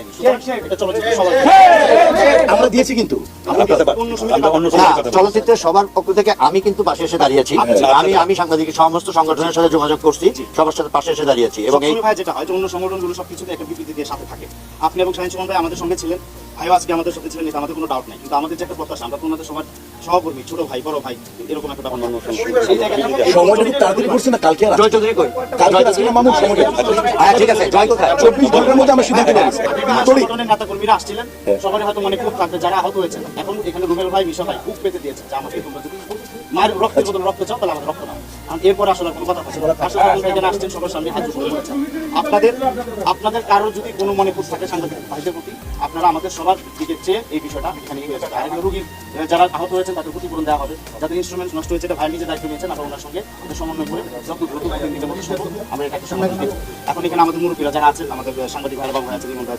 দেয়নি। এটা চলচ্চিত্র সবার আমরা দিয়েছি কিন্তু চলচ্চিত্রের সবার পক্ষ থেকে আমি কিন্তু পাশে এসে দাঁড়িয়েছি। আমি সাংবাদিক সমস্ত সংগঠনের সাথে যোগাযোগ করছি, সবার সাথে পাশে এসে দাঁড়িয়েছি। এবং এই ভাই যেটা হয় যে অন্য সংগঠনগুলো সবকিছুতে একটা বিবৃতি দিয়ে সাথে থাকে। আপনি এবং শাহিন সুমন ভাই আমাদের সঙ্গে ছিলেন, ভাইও আজকে আমাদের সাথে ছিলেন, এটা আমাদের কোনো ডাউট নাই। কিন্তু আমাদের যে একটা প্রত্যাশা, আমরা তো ওনাদের সবার সহকর্মী, ছোট ভাই বড় ভাই, এরকম একটা ব্যাপার সেই জায়গায় সময়টা খুব তাড়াতাড়ি করছে না। কালকে জয় চৌধুরী কই? কালকে রাজনীতি মামুন সময়টা হ্যাঁ ঠিক আছে। জয় কোথায়? 24 ঘন্টার মধ্যে আমরা সিদ্ধান্ত নিয়েছি। সংগঠনের নেতা কর্মীরা আসছিলেন, সবারই হয়তো মনে খুব থাকবে, যারা আহত হয়েছেন। এখন এখানে রুবেল ভাই, মিশা ভাই খুব পেতে দিয়েছে যে আমাকে তোমরা যদি মায়ের রক্তের বদলে রক্ত চাও তাহলে আমাদের রক্ত নাও। এরপর আসলে কোনো কথা থাকে না। আসলে এখানে আসছেন সবার সামনে হাত জোড় করেছেন। আপনাদের কারোর যদি কোনো মনে খুব থাকে সাংবাদিক ভাইদের প্রতি, আপনারা আমাদের সবার দিকে চেয়ে এই বিষয়টা এখানে হয়ে যাবে। আর রোগীর যারা আহত হয়েছেন তাদের ক্ষতিপূরণ দেওয়া হবে, যাদের ইনস্ট্রুমেন্ট নষ্ট হয়েছে এটা ভাই নিজে দায়িত্ব নিয়েছেন। আমরা ওনার সঙ্গে সমন্বয় করে যত দ্রুত নিজের মতো সম্ভব আমরা এটা সমাধান দেব। এখন এখানে আমাদের মুরব্বীরা যারা আছেন, আমাদের সাংবাদিক ভাইরা বাবু ভাই আছেন, ইমন ভাই আছেন,